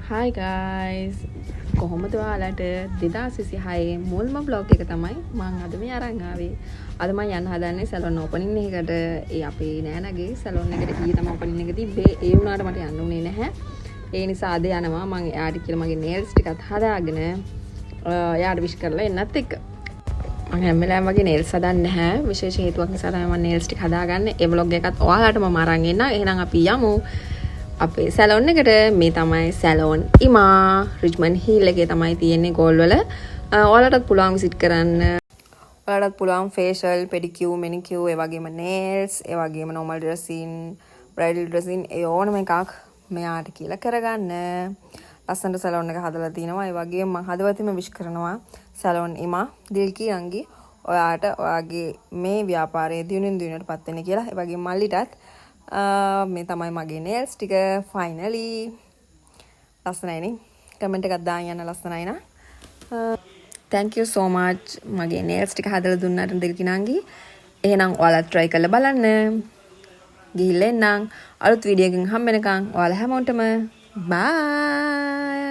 Hi guys. කොහොමද ඔයාලට 2026 මුල්ම vlog එක තමයි මම අද මේ අරන් ආවේ. අද මම යන්න හදන්නේ සැලොන් ඕපනින් එකකට. ඒ අපේ නෑනගේ සැලොන් එකට ගියේ තමයි ඕපනින් එක තිබ්බේ. ඒ වුණාට මට යන්න උනේ නැහැ. ඒ නිසා අද යනවා මම එයාට කියලා මගේ nails ටිකත් හදාගෙන එයාට wish කරලා එන්නත් එක්ක. මම හැම වෙලාවෙම වගේ nails හදන්නේ නැහැ. විශේෂ හේතුවක් නිසා තමයි මම nails ටික හදාගන්නේ. ඒ vlog එකත් ඔයාලට මම අරන් එන්න. එහෙනම් අපි යමු. අපේ සැලොන් එකට මේ තමයි සැලොන් ඉමා රිච්මන්ඩ් හිල් එකේ තමයි තියෙන්නේ ගෝල් වල. ඔයාලටත් පුළුවන් විසිට් කරන්න. ඔයාලටත් පුළුවන් ෆේෂල්, පෙඩිකියුර්, මැනිකියුර්, ඒ වගේම nails, ඒ වගේම normal dressing, bridal dressing ඒ ඕනම එකක් මෙයාට කියලා කරගන්න. ලස්සනට සැලොන් එක හදලා තිනවා. ඒ වගේම මම හදවතින්ම විශ් කරනවා සැලොන් ඉමා දිල්කී අංගි ඔයාට ඔයාගේ මේ ව්‍යාපාරයේ දිනුන දිනටපත් වෙන්න කියලා. ඒ වගේම මල්ලිටත් මේ තමයි මගේ nails ටික finally ලස්සනයිනේ. කමෙන්ට් එකක් දාන්න යන්න ලස්සනයි නා. thank you so much මගේ nails ටික හදලා දුන්නාට දෙල්කිනාංගි. එහෙනම් ඔයාලා try කරලා බලන්න. ගිහිල්ලා එන්නම්. අලුත් වීඩියෝ එකකින් හම්බ වෙනකන් ඔයාලා හැමෝටම bye.